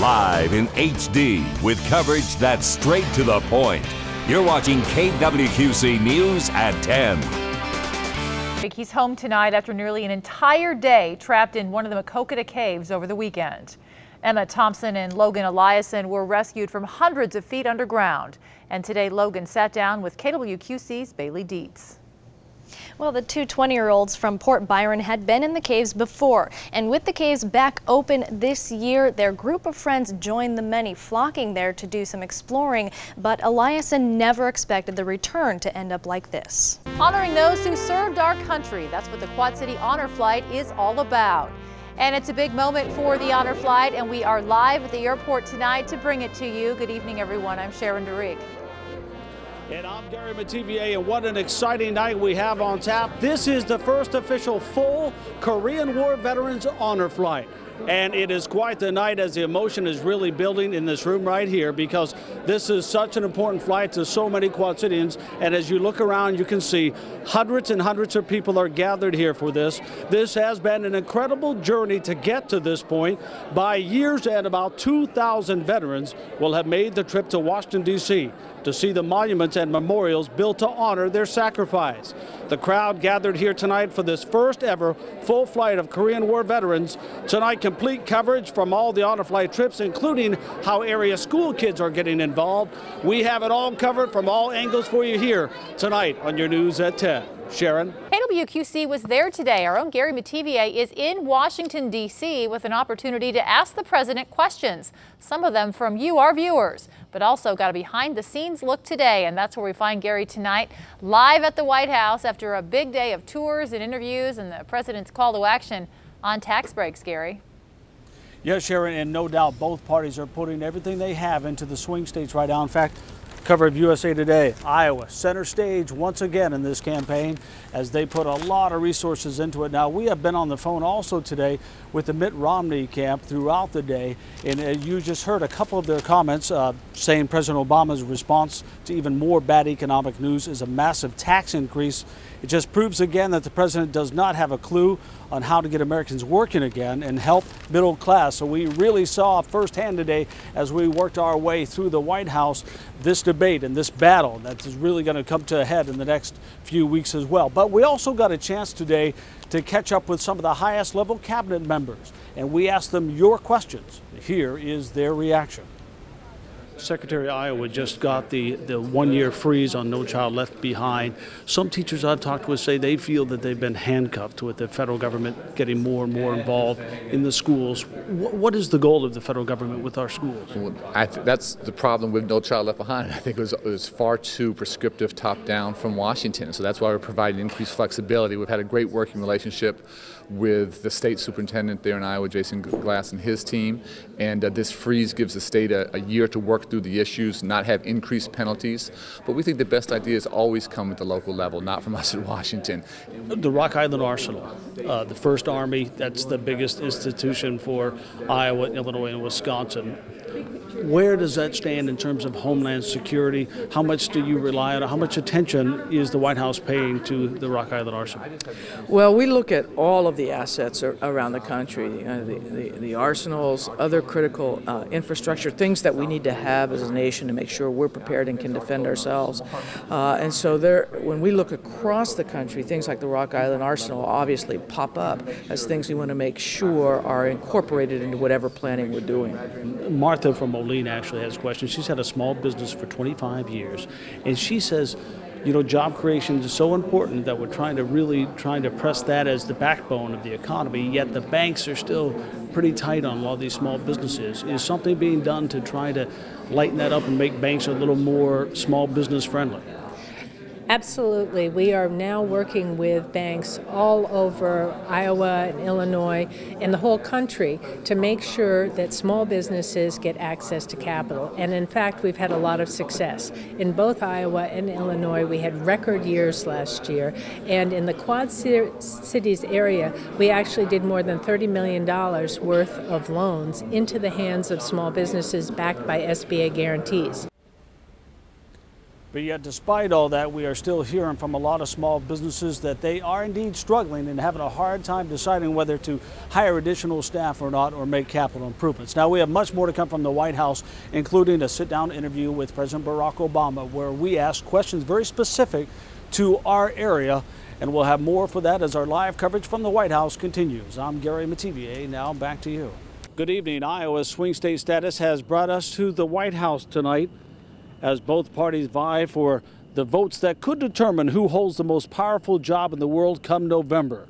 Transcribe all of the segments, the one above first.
live in HD with coverage that's straight to the point. You're watching KWQC News at 10. He's home tonight after nearly an entire day trapped in one of the Maquoketa caves over the weekend. Emma Thompson and Logan Eliason were rescued from hundreds of feet underground. And today Logan sat down with KWQC's Bailey Dietz. Well, the two 20-year-olds from Port Byron had been in the caves before, and with the caves back open this year, their group of friends joined the many flocking there to do some exploring, but Eliason never expected the return to end up like this. Honoring those who served our country, that's what the Quad City Honor Flight is all about. And it's a big moment for the Honor Flight, and we are live at the airport tonight to bring it to you. Good evening, everyone. I'm Sharon DeRieg. And I'm Gary Mativier, and what an exciting night we have on tap. This is the first official full Korean War Veterans Honor Flight. And it is quite the night as the emotion is really building in this room right here, because this is such an important flight to so many Quad Cityans. And as you look around, you can see hundreds and hundreds of people are gathered here for this. This has been an incredible journey to get to this point. By years, and about 2,000 veterans will have made the trip to Washington, D.C. to see the monuments and memorials built to honor their sacrifice. The crowd gathered here tonight for this first ever full flight of Korean War veterans. Tonight, complete coverage from all the Honor Flight trips, including how area school kids are getting involved. We have it all covered from all angles for you here tonight on your News at 10. Sharon? KWQC was there today. Our own Gary Mativier is in Washington, D.C. with an opportunity to ask the president questions. Some of them from you, our viewers, but also got a behind-the-scenes look today. And that's where we find Gary tonight, live at the White House after a big day of tours and interviews and the president's call to action on tax breaks. Gary? Yes, Sharon, and no doubt both parties are putting everything they have into the swing states right now. In fact, cover of USA Today, Iowa, center stage once again in this campaign as they put a lot of resources into it. Now, we have been on the phone also today with the Mitt Romney camp throughout the day, and you just heard a couple of their comments saying President Obama's response to even more bad economic news is a massive tax increase. It just proves again that the president does not have a clue on how to get Americans working again and help middle class. So we really saw firsthand today as we worked our way through the White House this debate and this battle that is really going to come to a head in the next few weeks as well. But we also got a chance today to catch up with some of the highest level cabinet members, and we asked them your questions. Here is their reaction. Secretary, Iowa just got the one-year freeze on No Child Left Behind. Some teachers I've talked with say they feel that they've been handcuffed with the federal government getting more and more involved in the schools. What is the goal of the federal government with our schools? Well, that's the problem with No Child Left Behind. I think it was far too prescriptive top-down from Washington. So that's why we're providing increased flexibility. We've had a great working relationship with the state superintendent there in Iowa, Jason Glass, and his team. And this freeze gives the state a year to work through the issues, not have increased penalties. But we think the best ideas always come at the local level, not from us at Washington. The Rock Island Arsenal, the First Army, that's the biggest institution for Iowa, Illinois, and Wisconsin. Where does that stand in terms of homeland security? How much do you rely on it? How much attention is the White House paying to the Rock Island Arsenal? Well, we look at all of the assets around the country, the arsenals, other critical infrastructure, things that we need to have as a nation to make sure we're prepared and can defend ourselves. And so when we look across the country, things like the Rock Island Arsenal obviously pop up as things we want to make sure are incorporated into whatever planning we're doing. Martha from Moline actually has a question. She's had a small business for 25 years, and she says, you know, job creation is so important that we're trying to press that as the backbone of the economy, yet the banks are still pretty tight on a lot of these small businesses. Is something being done to try to lighten that up and make banks a little more small business friendly? Absolutely. We are now working with banks all over Iowa and Illinois and the whole country to make sure that small businesses get access to capital. And in fact, we've had a lot of success. In both Iowa and Illinois, we had record years last year. And in the Quad Cities area, we actually did more than $30 million worth of loans into the hands of small businesses backed by SBA guarantees. But yet, despite all that, we are still hearing from a lot of small businesses that they are indeed struggling and having a hard time deciding whether to hire additional staff or not, or make capital improvements. Now, we have much more to come from the White House, including a sit-down interview with President Barack Obama, where we ask questions very specific to our area. And we'll have more for that as our live coverage from the White House continues. I'm Gary Mativier. Now back to you. Good evening. Iowa's swing state status has brought us to the White House tonight, as both parties vie for the votes that could determine who holds the most powerful job in the world come November.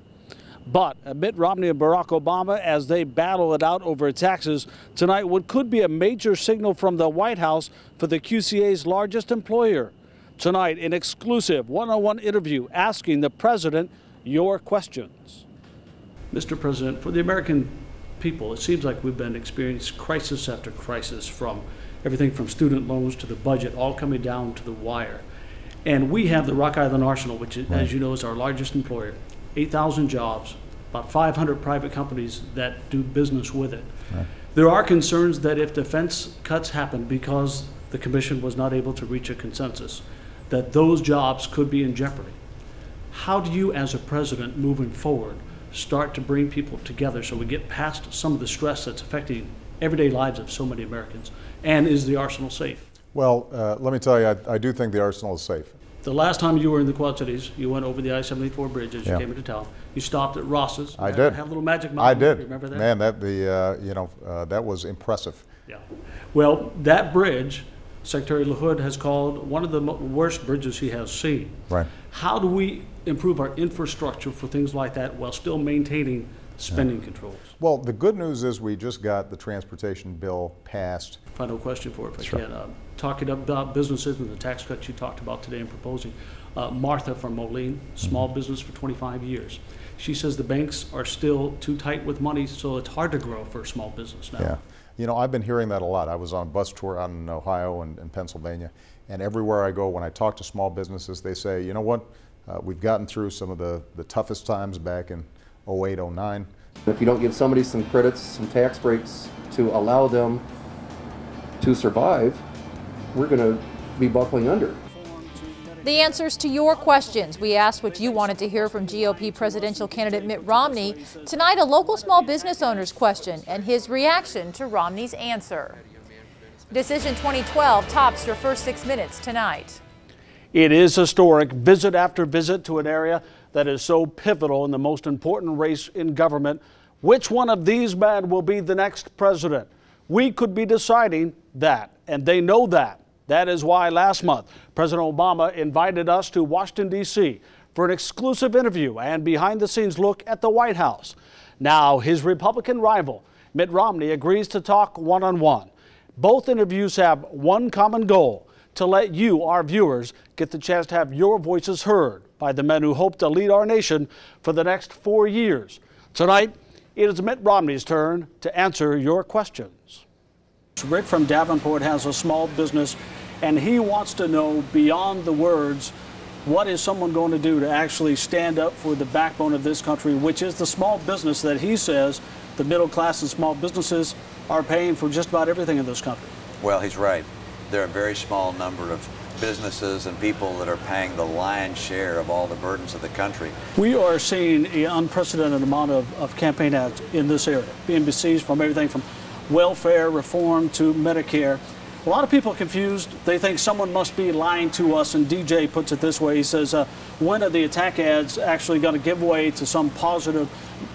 But Mitt Romney and Barack Obama, as they battle it out over taxes tonight, what could be a major signal from the White House for the QCA's largest employer. Tonight, an exclusive one-on-one interview asking the president your questions. Mr. President, for the American people, it seems like we've been experiencing crisis after crisis, from everything from student loans to the budget, all coming down to the wire. And we have the Rock Island Arsenal, which, as you know, is our largest employer. 8,000 jobs, about 500 private companies that do business with it. Right. There are concerns that if defense cuts happen because the commission was not able to reach a consensus, that those jobs could be in jeopardy. How do you, as a president, moving forward, start to bring people together so we get past some of the stress that's affecting everyday lives of so many Americans? And is the Arsenal safe? Well, let me tell you, I do think the Arsenal is safe. The last time you were in the Quad Cities, you went over the I-74 bridge as you came into town. You stopped at Ross's. I did. Have a little Magic Mountain. I did. Remember that? Man, that was impressive. Yeah. Well, that bridge, Secretary LaHood has called one of the worst bridges he has seen. Right. How do we improve our infrastructure for things like that while still maintaining spending controls? Well, the good news is we just got the transportation bill passed. Final question for it, if I can. Talking about businesses and the tax cuts you talked about today and proposing. Martha from Moline, small business for 25 years. She says the banks are still too tight with money, so it's hard to grow for a small business now. Yeah. You know, I've been hearing that a lot. I was on a bus tour out in Ohio and Pennsylvania, and everywhere I go, when I talk to small businesses, they say, you know what, we've gotten through some of the toughest times back in 08, 09. If you don't give somebody some credits, some tax breaks to allow them to survive, we're going to be buckling under. The answers to your questions. We asked what you wanted to hear from GOP presidential candidate Mitt Romney. Tonight, a local small business owner's question and his reaction to Romney's answer. Decision 2012 tops your first 6 minutes tonight. It is historic, visit after visit to an area that is so pivotal in the most important race in government. Which one of these men will be the next president? We could be deciding that, and they know that. That is why last month, President Obama invited us to Washington, D.C. for an exclusive interview and behind-the-scenes look at the White House. Now, his Republican rival, Mitt Romney, agrees to talk one-on-one. Both interviews have one common goal: to let you, our viewers, get the chance to have your voices heard by the men who hope to lead our nation for the next 4 years. Tonight, it is Mitt Romney's turn to answer your questions. Rick from Davenport has a small business, and he wants to know, beyond the words, what is someone going to do to actually stand up for the backbone of this country, which is the small business that he says the middle class and small businesses are paying for just about everything in this country. Well, he's right. There are a very small number of businesses and people that are paying the lion's share of all the burdens of the country. We are seeing an unprecedented amount of campaign ads in this area, being besieged from everything from welfare reform to Medicare. A lot of people are confused. They think someone must be lying to us, and DJ puts it this way. He says, when are the attack ads actually going to give way to some positive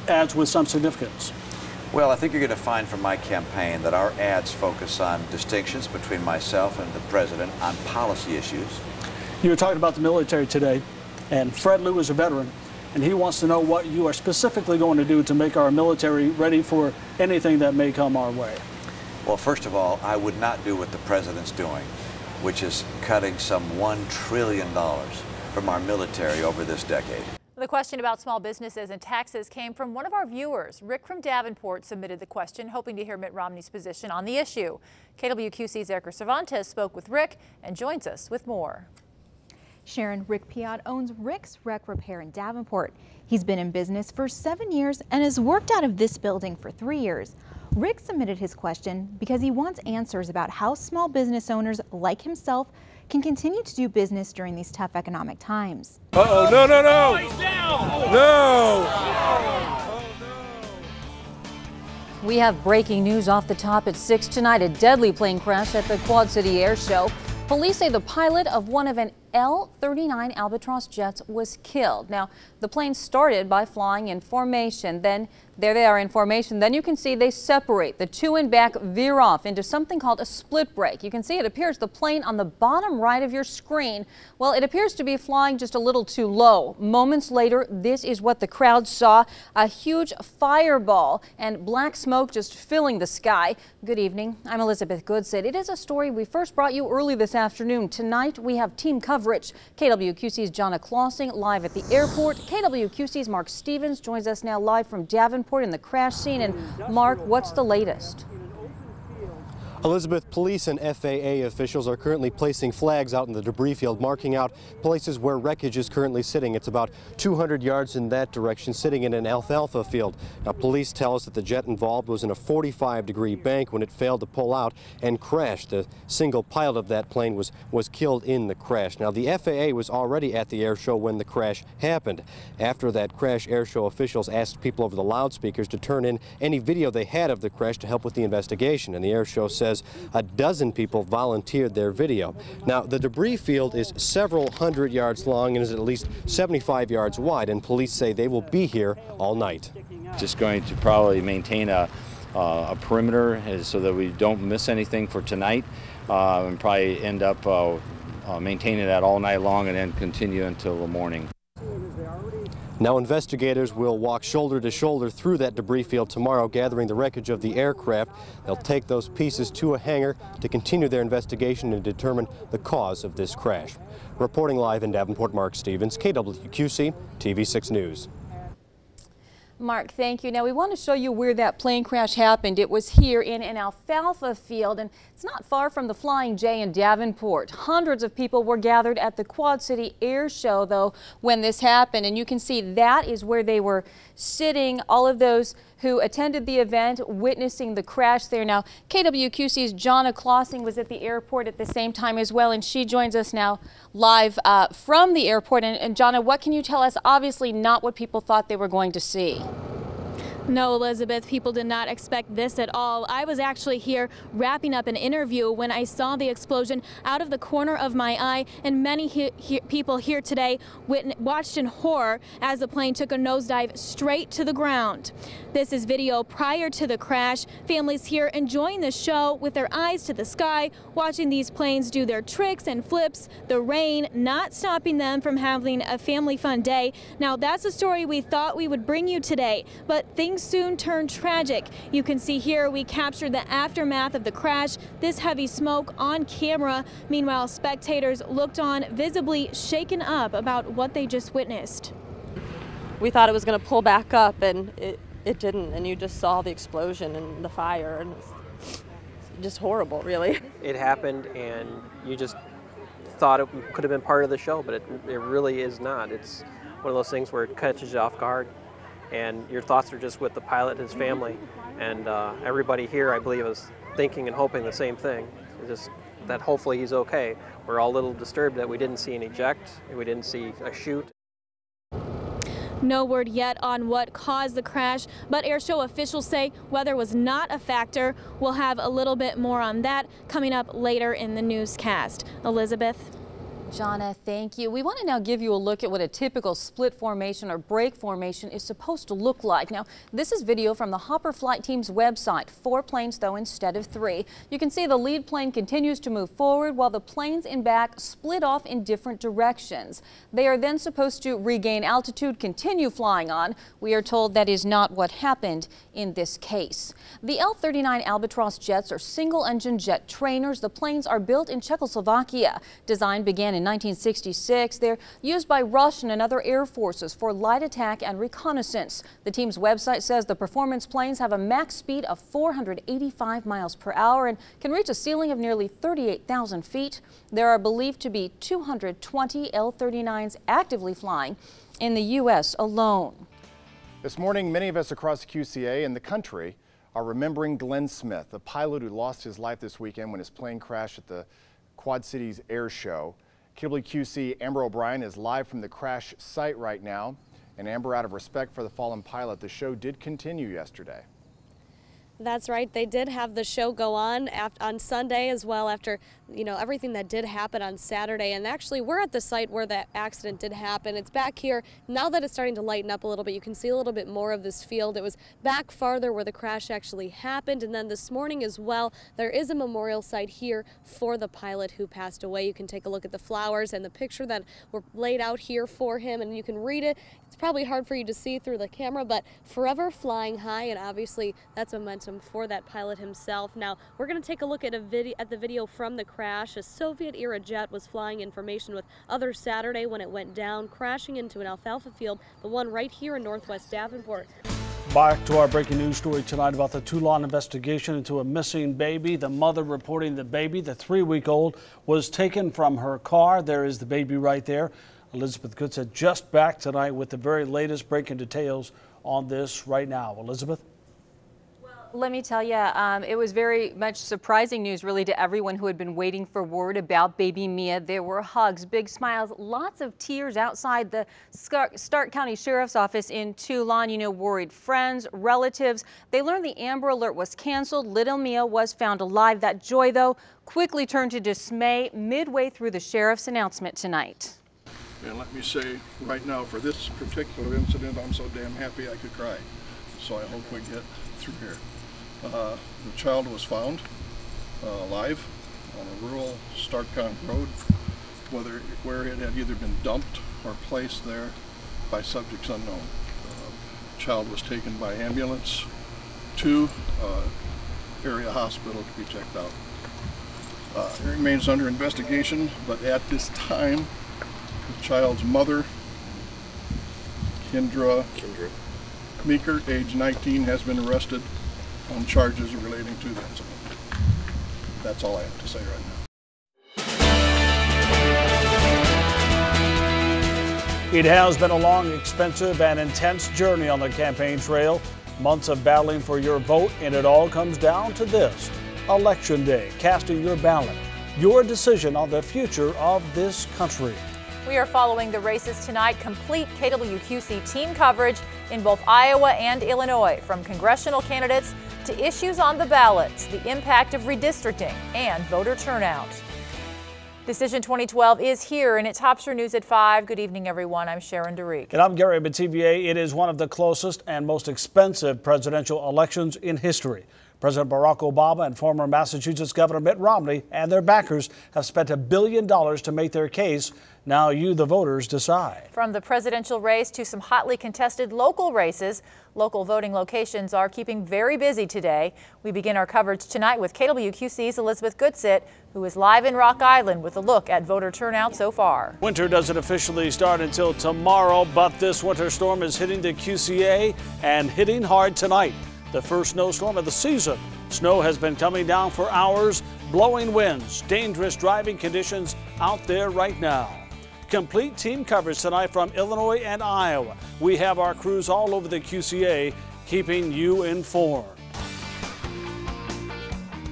ads with some significance? Well, I think you're going to find from my campaign that our ads focus on distinctions between myself and the president on policy issues. You were talking about the military today, and Fred Liu is a veteran, and he wants to know what you are specifically going to do to make our military ready for anything that may come our way. Well, first of all, I would not do what the president's doing, which is cutting some $1 trillion from our military over this decade. The question about small businesses and taxes came from one of our viewers. Rick from Davenport submitted the question, hoping to hear Mitt Romney's position on the issue. KWQC's Erica Cervantes spoke with Rick and joins us with more. Sharon, Rick Piot owns Rick's Wreck Repair in Davenport. He's been in business for 7 years and has worked out of this building for 3 years. Rick submitted his question because he wants answers about how small business owners like himself can continue to do business during these tough economic times. Uh-oh, no, no, no! No! We have breaking news off the top at 6 tonight. A deadly plane crash at the Quad City Air Show. Police say the pilot of one of an L-39 Albatross jets was killed. Now, the plane started by flying in formation. Then there they are in formation. Then you can see they separate. The two in back veer off into something called a split break. You can see it appears the plane on the bottom right of your screen. Well, it appears to be flying just a little too low. Moments later, this is what the crowd saw. A huge fireball and black smoke just filling the sky. Good evening. I'm Elizabeth Goodsit. It is a story we first brought you early this afternoon. Tonight, we have team coverage. KWQC's Jonna Clausing live at the airport. KWQC's Mark Stevens joins us now live from Davenport in the crash scene. And Mark, what's the latest? Elizabeth, police and FAA officials are currently placing flags out in the debris field, marking out places where wreckage is currently sitting. It's about 200 yards in that direction, sitting in an alfalfa field. Now, police tell us that the jet involved was in a 45-degree bank when it failed to pull out and crashed. The single pilot of that plane was killed in the crash. Now, the FAA was already at the air show when the crash happened. After that crash, air show officials asked people over the loudspeakers to turn in any video they had of the crash to help with the investigation, and the air show says a dozen people volunteered their video. Now, the debris field is several hundred yards long and is at least 75 yards wide, and police say they will be here all night. Just going to probably maintain a perimeter so that we don't miss anything for tonight, and probably end up maintaining that all night long and then continue until the morning. Now, investigators will walk shoulder to shoulder through that debris field tomorrow, gathering the wreckage of the aircraft. They'll take those pieces to a hangar to continue their investigation and determine the cause of this crash. Reporting live in Davenport, Mark Stevens, KWQC, TV6 News. Mark, thank you. Now, we want to show you where that plane crash happened. It was here in an alfalfa field, and it's not far from the Flying J in Davenport. Hundreds of people were gathered at the Quad City Air Show, though, when this happened. And you can see that is where they were sitting, all of those who attended the event, witnessing the crash there. Now, KWQC's Jonna Clausing was at the airport at the same time as well, and she joins us now live from the airport. And Jonna, what can you tell us? Obviously not what people thought they were going to see. No, Elizabeth, people did not expect this at all. I was actually here wrapping up an interview when I saw the explosion out of the corner of my eye, and many people here today watched in horror as the plane took a nosedive straight to the ground. This is video prior to the crash. Families here enjoying the show with their eyes to the sky, watching these planes do their tricks and flips, the rain not stopping them from having a family fun day. Now, that's a story we thought we would bring you today, but things soon turned tragic. You can see here we captured the aftermath of the crash, this heavy smoke on camera. Meanwhile, spectators looked on, visibly shaken up about what they just witnessed. We thought it was going to pull back up, and it didn't, and you just saw the explosion and the fire, and it's just horrible, really. It happened, and you just thought it could have been part of the show, but it really is not. It's one of those things where it catches you off guard, and your thoughts are just with the pilot and his family, and everybody here, I believe, is thinking and hoping the same thing, just that hopefully he's okay. We're all a little disturbed that we didn't see an eject, we didn't see a shoot. No word yet on what caused the crash, but airshow officials say weather was not a factor. We'll have a little bit more on that coming up later in the newscast. Elizabeth. Jonna, thank you. We want to now give you a look at what a typical split formation or break formation is supposed to look like. Now, this is video from the Hopper flight team's website. 4 planes, though, instead of 3. You can see the lead plane continues to move forward while the planes in back split off in different directions. They are then supposed to regain altitude, continue flying on. We are told that is not what happened in this case. The L-39 Albatross jets are single-engine jet trainers. The planes are built in Czechoslovakia. Design began in 1966. They're used by Russian and other air forces for light attack and reconnaissance. The team's website says the performance planes have a max speed of 485 miles per hour and can reach a ceiling of nearly 38,000 feet. There are believed to be 220 L-39s actively flying in the U.S. alone. This morning, many of us across QCA and the country are remembering Glenn Smith, the pilot who lost his life this weekend when his plane crashed at the Quad Cities Air Show. KWQC Amber O'Brien is live from the crash site right now. And Amber, out of respect for the fallen pilot, the show did continue yesterday. That's right. They did have the show go on Sunday as well after, everything that did happen on Saturday. And actually, we're at the site where that accident did happen. It's back here. Now that it's starting to lighten up a little bit, you can see a little bit more of this field. It was back farther where the crash actually happened. And then this morning as well, there is a memorial site here for the pilot who passed away. You can take a look at the flowers and the picture that were laid out here for him, and you can read it. It's probably hard for you to see through the camera, but forever flying high, and obviously that's momentum for that pilot himself. Now we're going to take a look at the video from the crash. A Soviet-era jet was flying in formation with others Saturday when it went down, crashing into an alfalfa field, the one right here in northwest Davenport. Back to our breaking news story tonight about the Toulon investigation into a missing baby. The mother reporting the baby, the 3-week-old, was taken from her car. There is the baby right there. Elizabeth Goodset just back tonight with the very latest breaking details on this right now. Elizabeth? Let me tell you, it was very much surprising news really to everyone who had been waiting for word about baby Mia. There were hugs, big smiles, lots of tears outside the Stark County Sheriff's Office in Toulon. Worried friends, relatives. They learned the Amber Alert was canceled. Little Mia was found alive. That joy, though, quickly turned to dismay midway through the sheriff's announcement tonight. And let me say right now, for this particular incident, I'm so damn happy I could cry. So I hope we get through here. The child was found alive on a rural Stark County road, where it had either been dumped or placed there by subjects unknown. The child was taken by ambulance to area hospital to be checked out. It remains under investigation, but at this time, the child's mother, Kendra Meeker, age 19, has been arrested on charges relating to the incident. That's all I have to say right now. It has been a long, expensive, and intense journey on the campaign trail. Months of battling for your vote, and it all comes down to this: Election Day, casting your ballot, your decision on the future of this country. We are following the races tonight. Complete KWQC team coverage in both Iowa and Illinois, from congressional candidates to issues on the ballots, the impact of redistricting, and voter turnout. Decision 2012 is here, and it tops your news at 5. Good evening, everyone. I'm Sharon DeReek. And I'm Gary Bativier. It is one of the closest and most expensive presidential elections in history. President Barack Obama and former Massachusetts Governor Mitt Romney and their backers have spent $1 billion to make their case. Now you, the voters, decide. From the presidential race to some hotly contested local races, local voting locations are keeping very busy today. We begin our coverage tonight with KWQC's Elizabeth Goodset, who is live in Rock Island with a look at voter turnout so far. Winter doesn't officially start until tomorrow, but this winter storm is hitting the QCA and hitting hard tonight. The first snowstorm of the season. Snow has been coming down for hours, blowing winds, dangerous driving conditions out there right now. Complete team coverage tonight from Illinois and Iowa. We have our crews all over the QCA keeping you informed.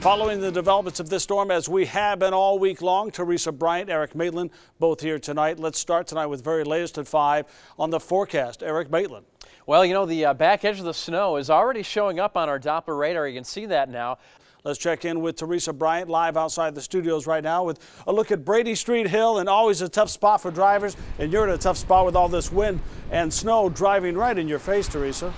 Following the developments of this storm, as we have been all week long, Teresa Bryant, Eric Maitland, both here tonight. Let's start tonight with very latest at 5 on the forecast. Eric Maitland. Well, the back edge of the snow is already showing up on our Doppler radar. You can see that now. Let's check in with Teresa Bryant live outside the studios right now with a look at Brady Street Hill, and always a tough spot for drivers. And you're in a tough spot with all this wind and snow driving right in your face, Teresa.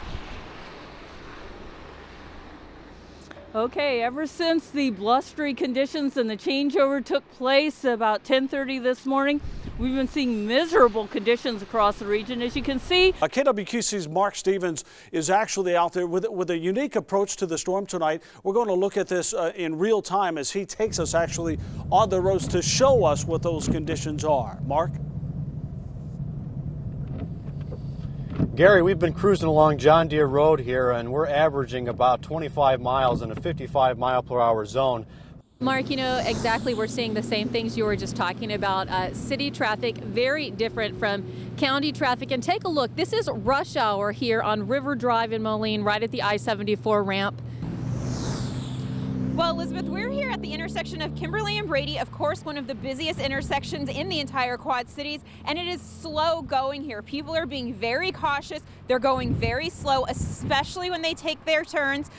Okay, ever since the blustery conditions and the changeover took place about 10:30 this morning, we've been seeing miserable conditions across the region, as you can see. KWQC's Mark Stevens is actually out there with a unique approach to the storm tonight. We're going to look at this in real time as he takes us actually on the roads to show us what those conditions are. Mark? Gary, we've been cruising along John Deere Road here, and we're averaging about 25 miles in a 55-mile-per-hour zone. Mark, exactly, we're seeing the same things you were just talking about. City traffic, very different from county traffic. And take a look, this is rush hour here on River Drive in Moline, right at the I-74 ramp. Well, Elizabeth, we're here at the intersection of Kimberly and Brady, of course, one of the busiest intersections in the entire Quad Cities, and it is slow going here. People are being very cautious. They're going very slow, especially when they take their turns.